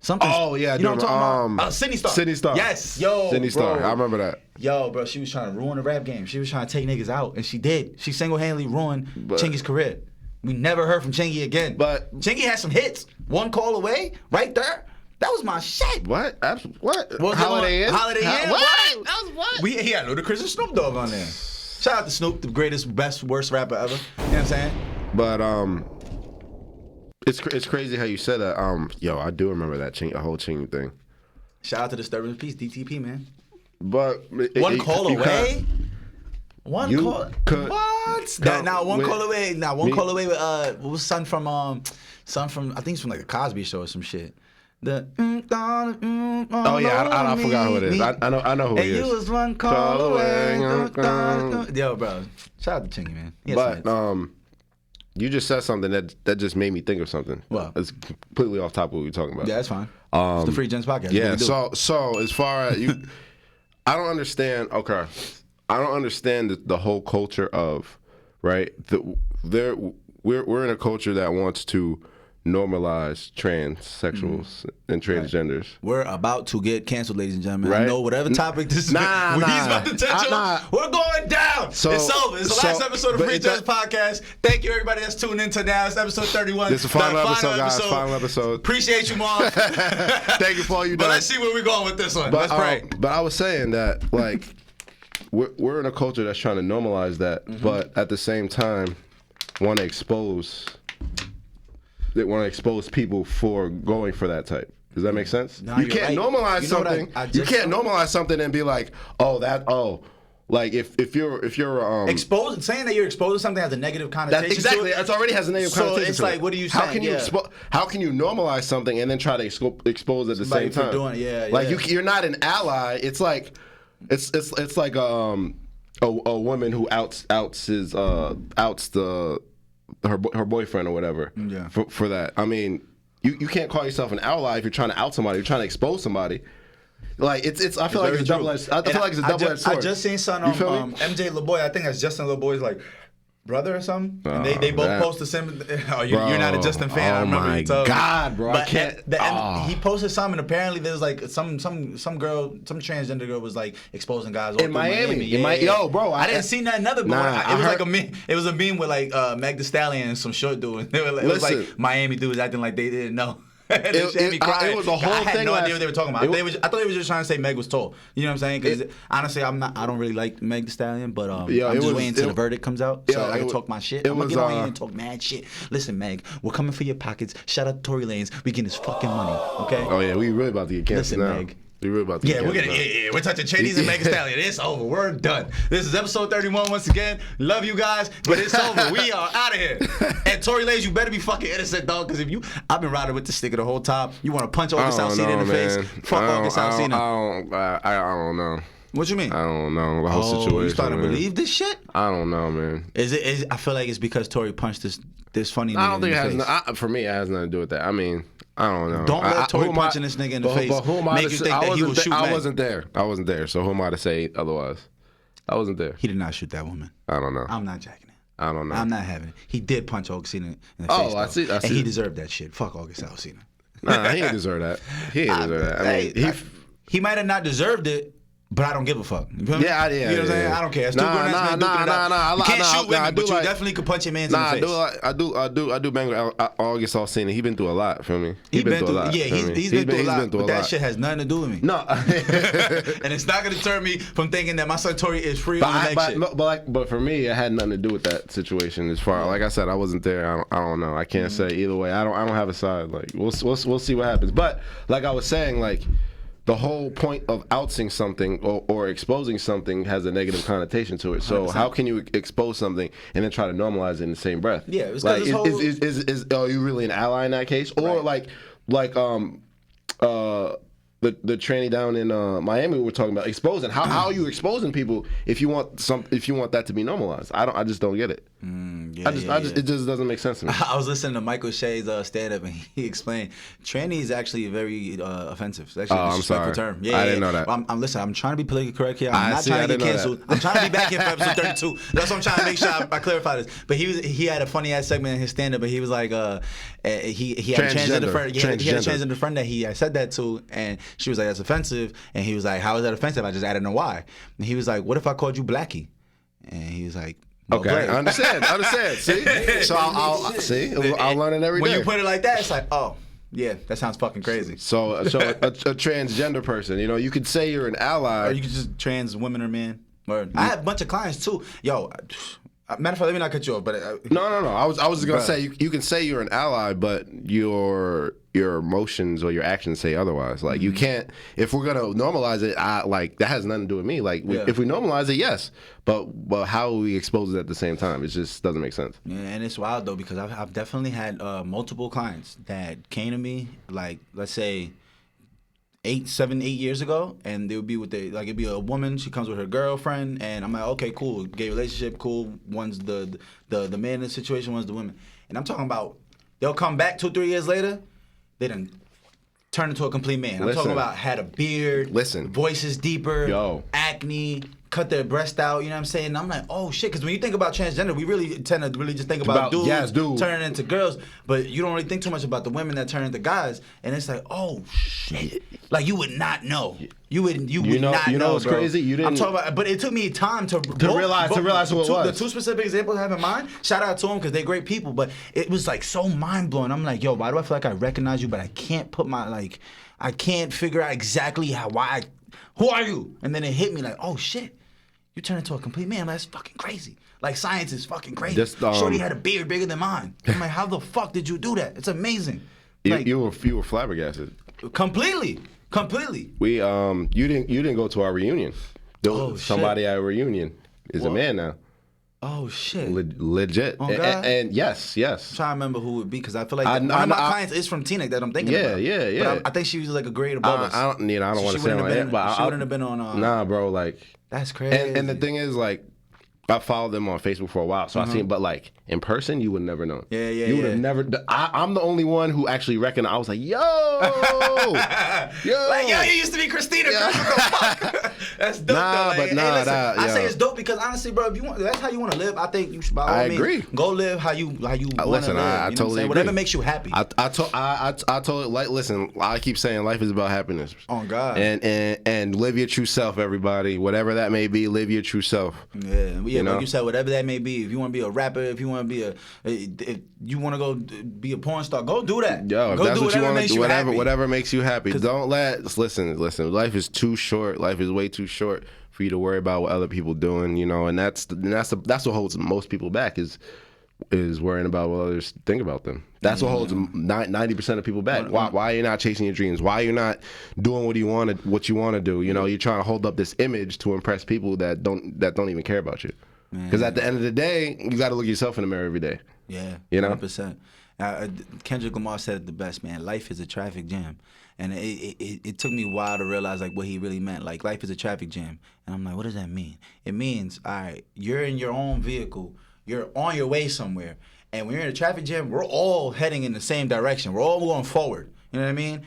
Something. Oh, yeah. You know what I'm talking about? Sydney Star. Sydney Star. Yes. Yo, Sydney Star. I remember that. Yo, bro, she was trying to ruin the rap game. She was trying to take niggas out, and she did. She single-handedly ruined Chingy's career. We never heard from Chingy again. But Chingy had some hits. One Call Away, right there. That was my shit. What? What? Holiday Inn? Holiday Inn? What? That was what? He had Ludacris and Snoop Dogg on there. Shout out to Snoop, the greatest, best, worst rapper ever. You know what I'm saying? But it's crazy how you said that. Yo, I do remember that whole Chingy thing. Shout out to Disturbance Peace, DTP, man. But one call away. One call. What? One call away. Now one call away with what was son from I think it's from like a Cosby Show or some shit. Oh yeah, I forgot who it is. I know who he is. And you was one call away. Yo, bro, shout out to Chingy, man. But you just said something that just made me think of something. What? It's completely off topic of what we're talking about. Yeah, that's fine. It's the Free Gens podcast. Yeah. So as far as you, I don't understand. Okay, I don't understand the whole culture of right. We're in a culture that wants to normalize transsexuals and transgenders. We're about to get canceled, ladies and gentlemen. Right? I know whatever topic this is. He's about to touch on. We're going down. It's over. It's the last episode of Free Gens podcast. Thank you, everybody that's tuning into now. It's episode 31. This is the final episode, guys. Final episode. Appreciate you, Mom. Thank you for all you done. But let's see where we're going with this one. Let's pray. But I was saying that, like, we're in a culture that's trying to normalize that, but at the same time, want to expose people for going for that type. Does that make sense? No, you can't normalize something. You can't normalize something and be like, like if you're saying that you're exposed to something has a negative connotation. Exactly. It already has a negative connotation. So it's like, what are you saying? How can you normalize something and then try to expose at the same time? Like you're not an ally. It's like it's like a woman who outs her boyfriend or whatever for that. I mean, you can't call yourself an ally if you're trying to out somebody, you're trying to expose somebody. Like I feel like it's a double-edged sword. I just seen some MJ LeBoy, I think that's Justin LeBoy's like brother or something. And they both posted some. Oh, you're not a Justin fan. I remember you told me. God, bro, I can't. He posted some, and apparently there's like some girl, some transgender girl was like exposing guys in Miami. Yo, bro, I didn't see nothing other. But it was like a meme. It was a meme with like Meg Thee Stallion and some short dude. It was like Miami dudes acting like they didn't know. It was a whole thing. I had no idea what they were talking about. I thought they were just trying to say Meg was tall. You know what I'm saying? Because honestly, I don't really like Meg Thee Stallion, but I'm just waiting until the verdict comes out so I can talk my shit. I'm gonna get on here and talk mad shit. Listen, Meg, we're coming for your pockets. Shout out to Tory Lanez. We getting this fucking money, okay? Oh yeah, we really about to get canceled now. Meg. We're about to we're touching Chadies and Meg Thee Stallion. It's over. We're done. This is episode 31 once again. Love you guys, but it's over. We are out of here. And Tory Lanez, you better be fucking innocent, dog, because I've been riding with the sticker the whole time. You want to punch August Alsina in the face? Fuck August Alsina. I don't know. What you mean? I don't know the whole situation. You starting to believe this shit? I don't know, man. I feel like it's because Tory punched this funny nigga I don't think in the face. For me, it has nothing to do with that. I mean, I don't know. Don't let Tory punching this nigga in the face make you think that he will shoot Meg. I wasn't there. So who am I to say otherwise? I wasn't there. He did not shoot that woman. I don't know. I'm not jacking it. I don't know. I'm not having it. He did punch Augustine in the face. I see. And he deserved that shit. Fuck August Alsina. Nah, he didn't deserve that. I mean, he might have not deserved it, but I don't give a fuck. You feel me? Yeah. You know what I'm saying? I don't care. It's two grown ass men duking it out. You can't shoot women, but you definitely could punch your man in the face. I do bang with August Alsina. He been through a lot for me. He's been through a lot. Yeah, he's been through a lot. But that shit has nothing to do with me. No. And it's not going to deter me from thinking that my son Tory is free on the next shit. But for me, it had nothing to do with that situation. As far like I said, I wasn't there. I don't know. I can't say either way. I don't have a side. Like we'll see what happens. But like I was saying, like. The whole point of outing something or exposing something has a negative connotation to it. So 100%. How can you expose something and then try to normalize it in the same breath? Yeah, it was like are you really an ally in that case? Or right. like the tranny down in Miami we were talking about exposing. How are you exposing people if you want that to be normalized? I just don't get it. It just doesn't make sense to me. I was listening to Michael Shea's stand-up, and he explained tranny is actually very offensive. It's actually a disrespectful term. Yeah, I didn't know that. I'm trying to be politically correct here. I'm not trying to get canceled. I'm trying to be back here for episode 32. That's what I'm trying to make sure I clarify this. But he had a funny ass segment in his stand-up, and he was like, he had a transgender friend. He had a transgender friend that he had said that to, and she was like, that's offensive. And he was like, how is that offensive? I just added a Y. And he was like, what if I called you Blackie? And he was like, okay, I understand. See, so I'll learn it every day. When you put it like that, it's like, oh, Yeah, that sounds fucking crazy. So a transgender person, you know, you could say you're an ally. Or you could just trans women or men. Or I have a bunch of clients too. Yo, matter of fact, let me not cut you off. But No. I was just gonna say you can say you're an ally, but your emotions or your actions say otherwise. Like you can't. If we're gonna normalize it, like that has nothing to do with me. Like if we normalize it, yes, but how we expose it at the same time, it just doesn't make sense. Yeah, and it's wild though because I've definitely had multiple clients that came to me, like let's say 8 years ago, and they would be with it'd be a woman, she comes with her girlfriend, and I'm like, okay, cool, gay relationship, cool. One's the man in the situation, one's the woman. And I'm talking about they'll come back 2-3 years later, they done turn into a complete man. I'm talking about had a beard, voice is deeper, acne, cut their breast out, you know what I'm saying? And I'm like, oh shit, because when you think about transgender, we really tend to really just think about dudes turning into girls, but you don't really think too much about the women that turn into guys. And it's like, oh shit, like you would not know. You would not know. You know what's crazy? You didn't. I'm talking about, but it took me time to realize who it was. The two specific examples I have in mind. Shout out to them because they're great people, but it was like so mind blowing. I'm like, yo, why do I feel like I recognize you, but I can't put I can't figure out exactly who are you? And then it hit me like, oh shit. You turn into a complete man. That's fucking crazy. Like, science is fucking crazy. Shorty had a beard bigger than mine. I'm like, how the fuck did you do that? It's amazing. Like, you were flabbergasted. Completely. We you didn't go to our reunion. Somebody at our reunion is a man now. Oh shit. Legit. Oh, God? And yes. I'm trying to remember who it would be because I feel like one of my clients is from Teaneck that I'm thinking about. Yeah. But I think she was like a grade above us. I don't want to say like that, but she wouldn't have been on. Nah, bro. Like that's crazy. And the thing is, like, I followed them on Facebook for a while, so I seen, but like in person, you would never know. Yeah. You would have never. I'm the only one who actually recognized. I was like, yo, like yo, you used to be Christina. What the fuck? That's dope. I say it's dope because honestly, bro, if you want, that's how you want to live. I think you should. I agree. Go live how you want to live. I totally agree. Whatever makes you happy. I told like, listen. I keep saying life is about happiness. Oh God. And live your true self, everybody. Whatever that may be, live your true self. Yeah, like you said, whatever that may be. If you want to be a rapper, if you want to if you want to go be a porn star, go do that. Yo, go that's do what you want to do. Whatever makes you happy. Don't listen. Life is too short. Life is way too short for you to worry about what other people doing. You know, and that's what holds most people back is worrying about what others think about them. That's what holds 90% of people back. Why are you not chasing your dreams? Why are you not doing what you want to do? You know, you're trying to hold up this image to impress people that don't even care about you. Because at the end of the day, you got to look yourself in the mirror every day. Yeah, you know, 100%. Kendrick Lamar said it the best, man. Life is a traffic jam, and it took me a while to realize like what he really meant. Like life is a traffic jam, and I'm like, what does that mean? It means, all right, you're in your own vehicle. You're on your way somewhere. And when you're in a traffic jam, we're all heading in the same direction. We're all going forward. You know what I mean?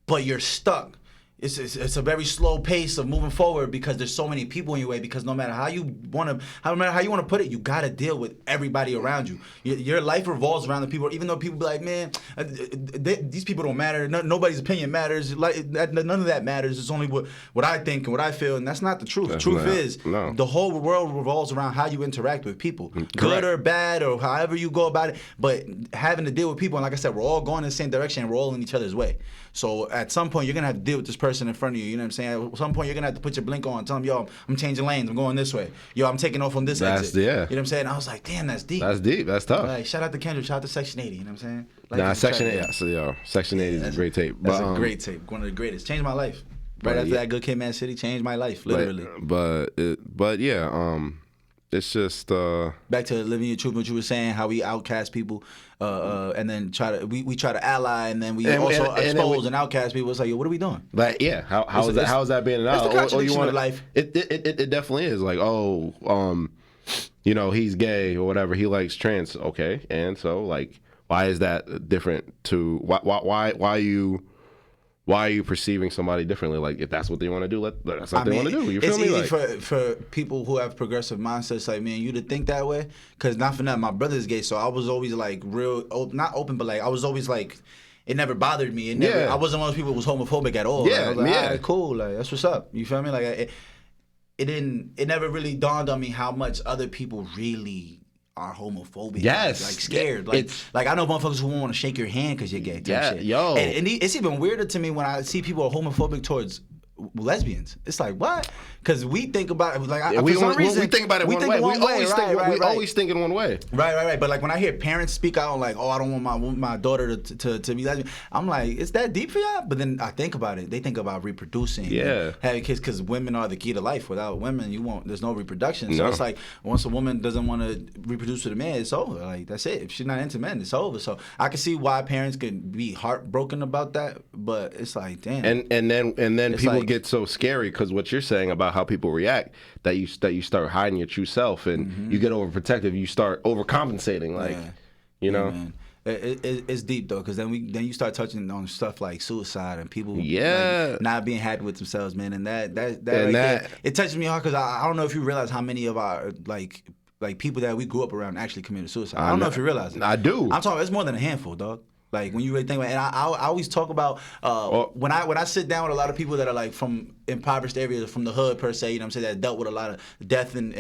But you're stuck. It's a very slow pace of moving forward because there's so many people in your way. Because no matter how you want to put it, you got to deal with everybody around you. Your life revolves around the people. Even though people be like, man, these people don't matter. Nobody's opinion matters. Like none of that matters. It's only what I think and what I feel, and that's not the truth. The truth is the whole world revolves around how you interact with people, good or bad, or however you go about it. But having to deal with people, and like I said, we're all going in the same direction. And we're all in each other's way. So at some point, you're gonna have to deal with this person in front of you. You know what I'm saying? At some point, you're gonna have to put your blink on, tell them, yo, I'm changing lanes. I'm going this way. Yo, I'm taking off on this exit. Yeah. You know what I'm saying? I was like, damn, that's deep. That's deep. That's tough. Like, shout out to Kendrick. Shout out to Section 80. You know what I'm saying? Section 80. So, Section 80 is a great tape. That's a great tape. One of the greatest. Changed my life. Right after that, Good Kid, Mad City changed my life, literally. But yeah, it's just back to living your truth. What you were saying, how we outcast people, and then we try to ally, and then we also expose and outcast people. It's like, yo, what are we doing? Like, yeah, how is that being an ally? It's the contradiction of life. It definitely is. Like, you know, he's gay or whatever. He likes trans. Okay, and so like, why is that different to why are you perceiving somebody differently? Like, if that's what they want to do, that's what they want to do. You feel me? It's easy for people who have progressive mindsets like me and you to think that way. Because not for nothing, my brother's gay, so I was always like not open, but like I was always like, it never bothered me. I wasn't one of those people who was homophobic at all. Yeah, like, I was like, all right, cool. Like, that's what's up. You feel me? Like, it never really dawned on me how much other people really are homophobic. Yes. Like scared. Like I know motherfuckers who won't want to shake your hand because you're gay. Type shit. Yo. And it's even weirder to me when I see people are homophobic towards lesbians. It's like, what? Because we think about it like we think about it one way. We always think in one way. Right. But like when I hear parents speak out like, oh, I don't want my daughter to be lesbian, I'm like, it's that deep for y'all? But then I think about it. They think about reproducing, having kids, because women are the key to life. Without women, there's no reproduction. So it's like once a woman doesn't want to reproduce with a man, it's over. Like that's it. If she's not into men, it's over. So I can see why parents could be heartbroken about that. But it's like, damn. And then people like, get so scary because what you're saying about how people react, that you start hiding your true self, and you get overprotective, you start overcompensating, like you know. Man. It's deep though, because then you start touching on stuff like suicide and people like, not being happy with themselves, man, and that there, it touches me hard because I don't know if you realize how many of our like people that we grew up around actually committed suicide. I don't know if you realize it. I do. I'm talking. It's more than a handful, dog. Like when you really think about it, and I always talk about when I sit down with a lot of people that are like from impoverished areas, from the hood per se, you know what I'm saying, that dealt with a lot of death and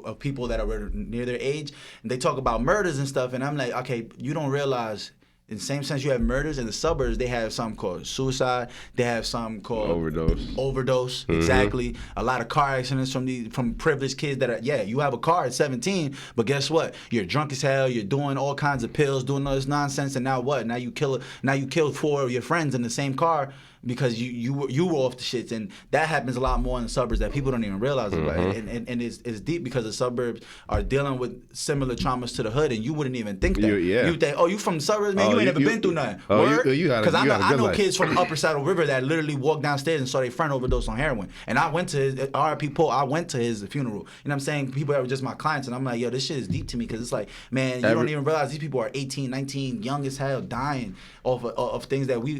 of people that are near their age, and they talk about murders and stuff, and I'm like, okay, you don't realize. In the same sense, you have murders in the suburbs. They have something called suicide. They have something called overdose. Exactly. A lot of car accidents from privileged kids that are you have a car at 17, but guess what? You're drunk as hell. You're doing all kinds of pills, doing all this nonsense, and now what? Now you killed 4 of your friends in the same car because you were off the shits, and that happens a lot more in the suburbs that people don't even realize about. And it's deep because the suburbs are dealing with similar traumas to the hood, and you wouldn't even think that. You think, oh, you from the suburbs, man, you ain't never been through nothing. Because I know kids from Upper Saddle River that literally walked downstairs and saw their friend overdose on heroin, and I went to his R.I.P. Paul. I went to his funeral. You know what I'm saying? People that were just my clients, and I'm like, yo, this shit is deep to me because it's like, man, you don't even realize these people are 18, 19, young as hell, dying of things that we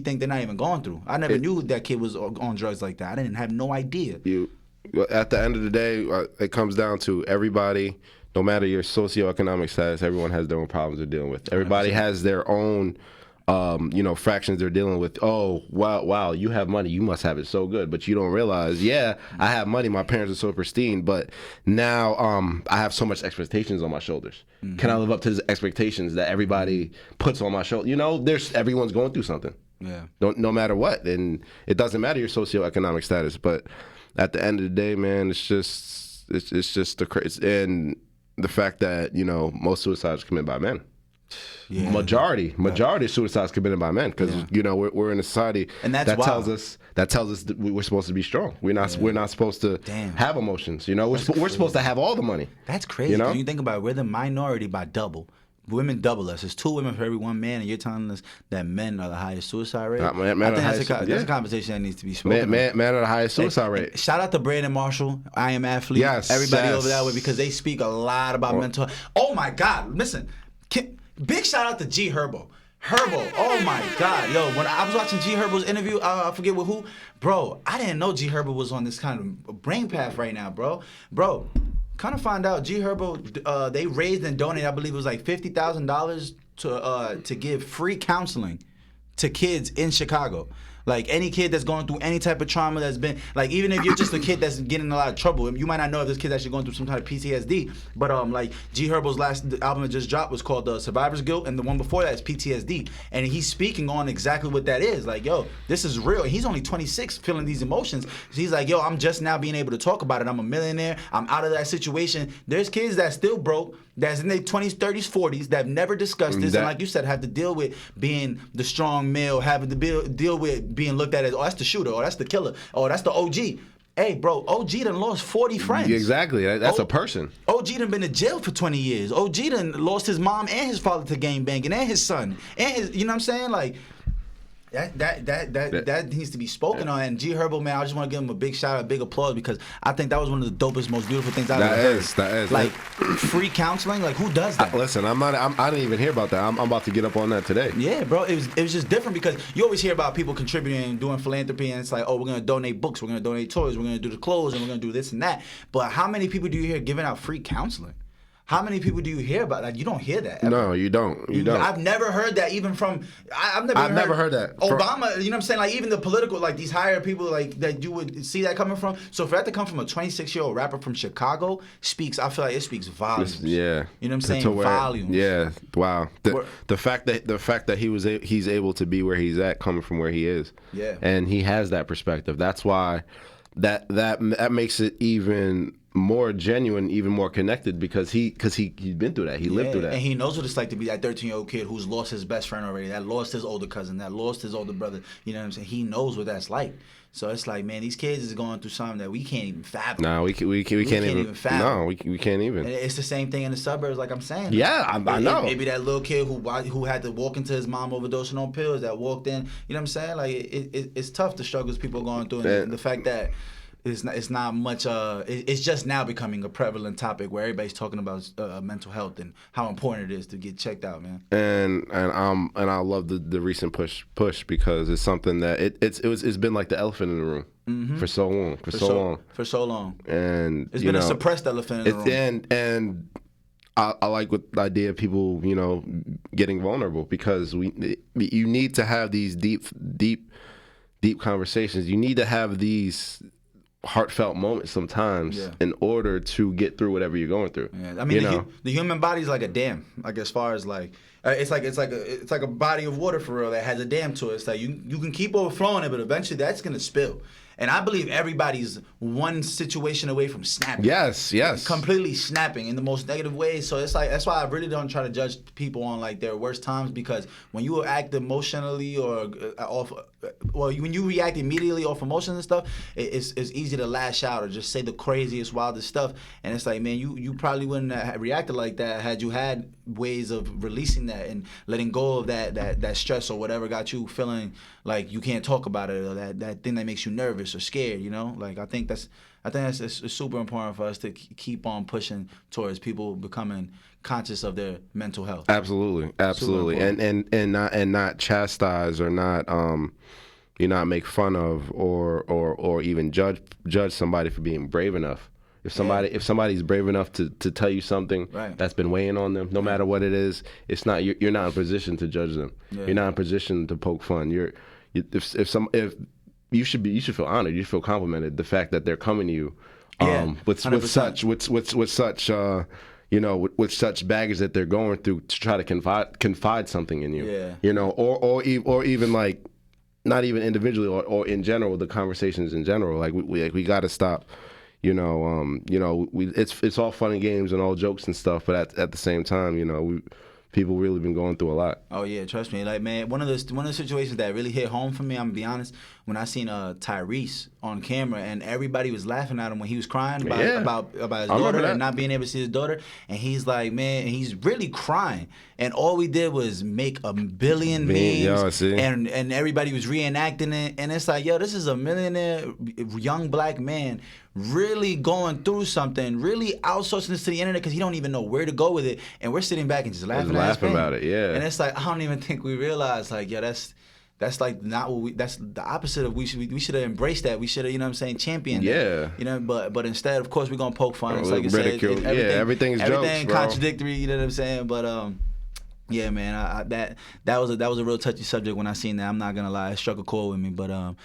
think they're not even going through. I never knew that kid was on drugs like that. I didn't have no idea. At the end of the day, it comes down to everybody, no matter your socioeconomic status, everyone has their own problems they're dealing with. Everybody 100%. Has their own, fractions they're dealing with. Oh, wow, you have money. You must have it so good. But you don't realize, I have money. My parents are so pristine. But now I have so much expectations on my shoulders. Mm-hmm. Can I live up to the expectations that everybody puts on my shoulder? You know, everyone's going through something. Yeah. No matter what, and it doesn't matter your socioeconomic status. But at the end of the day, man, it's just and the fact that most suicides are committed by men. Yeah. Majority of suicides committed by men because we're in a society and that tells us that we're supposed to be strong. We're not supposed to have emotions. We're supposed to have all the money. That's crazy. When you think about it, we're the minority by double. Women double us. There's 2 women for every 1 man, and you're telling us that men are the highest suicide rate. That's a conversation that needs to be spoken. Men are the highest suicide rate. Shout out to Brandon Marshall, I Am Athlete. Yes, everybody over that way because they speak a lot about mental health. Oh my God! Listen, big shout out to G Herbo. Oh my God, yo! When I was watching G Herbo's interview, I forget with who, bro. I didn't know G Herbo was on this kind of brain path right now, bro. Kind of find out G Herbo, they raised and donated, I believe it was like $50,000 to give free counseling to kids in Chicago. Like any kid that's going through any type of trauma that's been, like even if you're just a kid that's getting in a lot of trouble, you might not know if this kid's actually going through some kind of PTSD. But like G Herbo's last album that just dropped was called Survivor's Guilt, and the one before that is PTSD. And he's speaking on exactly what that is. Like, yo, this is real. He's only 26 feeling these emotions. He's like, yo, I'm just now being able to talk about it. I'm a millionaire. I'm out of that situation. There's kids that still broke, that's in their 20s, 30s, 40s, that have never discussed this. And like you said, have to deal with being the strong male, having to deal with being looked at as, oh, that's the shooter, or that's the killer, or that's the OG. Hey, bro, OG done lost 40 friends. Exactly. That's a person. OG done been in jail for 20 years. OG done lost his mom and his father to gang banging, and his son. And his, you know what I'm saying? Like, that needs to be spoken on. And G Herbo, man, I just want to give him a big shout out, a big applause, because I think that was one of the dopest, most beautiful things I've ever heard. That is. Like, free counseling, like, who does that? Listen, I didn't even hear about that. I'm about to get up on that today. Yeah, bro, it was just different because you always hear about people contributing and doing philanthropy, and it's like, oh, we're going to donate books, we're going to donate toys, we're going to do the clothes, and we're going to do this and that. But how many people do you hear giving out free counseling? How many people do you hear about that? You don't hear that ever. No, you don't. You don't. I've never heard that even from. I've never heard that. Obama, you know what I'm saying? Like even the political, like these higher people, like that you would see that coming from. So for that to come from a 26-year-old rapper from Chicago I feel like it speaks volumes. Yeah. You know what I'm saying? Volumes. Yeah. Wow. The fact that he's able to be where he's at, coming from where he is. Yeah. And he has that perspective. That's why that makes it even more genuine, even more connected, because he's been through that. He lived through that. And he knows what it's like to be that 13-year-old kid who's lost his best friend already, that lost his older cousin, that lost his older brother. You know what I'm saying? He knows what that's like. So it's like, man, these kids is going through something that we can't even fathom. No, we can't even fathom. No, we can't even. And it's the same thing in the suburbs, like I'm saying. Yeah, I know. Maybe that little kid who had to walk into his mom overdosing on pills, that walked in. You know what I'm saying? Like it's tough, the struggles people are going through, and the fact that it's not much. It's just now becoming a prevalent topic where everybody's talking about mental health and how important it is to get checked out, man. And I love the recent push because it's something that it's been like the elephant in the room for so long. For so long. And it's been a suppressed elephant in the room. And I like the idea of people, getting vulnerable, because you need to have these deep conversations. You need to have these heartfelt moments sometimes in order to get through whatever you're going through. Yeah. I mean, the human body is like a dam. Like as far as like it's like a body of water for real that has a dam to it. It's like you can keep overflowing it, but eventually that's gonna spill. And I believe everybody's one situation away from snapping. Yes. Completely snapping in the most negative way. So it's like, that's why I really don't try to judge people on like their worst times, because when you act emotionally or when you react immediately off emotions and stuff, it's easy to lash out or just say the craziest, wildest stuff. And it's like, man, you probably wouldn't have reacted like that had you had ways of releasing that and letting go of that stress or whatever got you feeling like you can't talk about it, or that thing that makes you nervous or scared, Like I think that's it's super important for us to keep on pushing towards people becoming conscious of their mental health. Absolutely, and not chastise or not not make fun of or even judge somebody for being brave enough. If somebody's brave enough to tell you something that's been weighing on them, no matter what it is, it's not you're not in position to judge them. Yeah. You're not in position to poke fun. If you should feel honored. You should feel complimented. The fact that they're coming to you with such baggage that they're going through to try to confide something in you. Yeah. Or even like not even individually or in general, the conversations in general. Like we got to stop. It's all fun and games and all jokes and stuff, but at the same time, people really been going through a lot. Oh yeah, trust me. Like, man, one of the situations that really hit home for me, I'm gonna be honest, when I seen Tyrese on camera and everybody was laughing at him when he was crying about his daughter and not being able to see his daughter, and he's like, man, he's really crying, and all we did was make a billion memes, and everybody was reenacting it, and it's like, yo, this is a millionaire young black man really going through something, really outsourcing this to the internet because he don't even know where to go with it, and we're sitting back and just laughing about it, yeah. And it's like, I don't even think we realize, like, yo, that's like not what that's the opposite of we should have embraced that. We should have, championed that. But instead, of course, we're gonna poke fun. It's like you said, everything's everything jokes, contradictory, you know what I'm saying? But yeah, man, that was a real touchy subject when I seen that. I'm not gonna lie, it struck a chord with me. But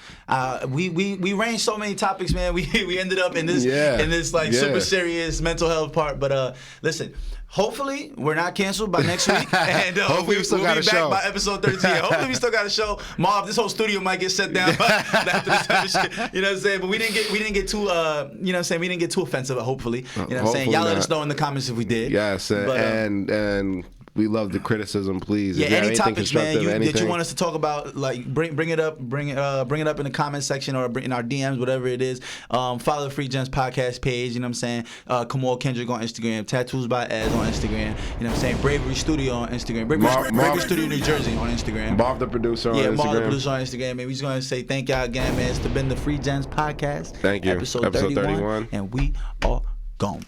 we ranged so many topics, man. We ended up in this like super serious mental health part. But listen, hopefully we're not canceled by next week, and hopefully we still got a show by episode 13. Hopefully we still got a show. Marv, this whole studio might get shut down after this type of shit. You know what I'm saying? But we didn't get too we didn't get too offensive. Hopefully, you know what I'm saying? Y'all let us know in the comments if we did. Yes, and we love the criticism, please. Yeah, any topics, man, that you want us to talk about, like bring it up in the comment section or in our DMs, whatever it is. Follow the Free Gems podcast page. You know what I'm saying? Kamal Kendrick on Instagram, Tattoos by Ez on Instagram. You know what I'm saying? Bravery Studio on Instagram. Bravery Studio New Jersey on Instagram. Marv the producer on Instagram. Yeah, Marv the producer on Instagram. Man, we just gonna say thank y'all again, man. It's been the Free Gems podcast. Thank you. Episode 31, and we are gone.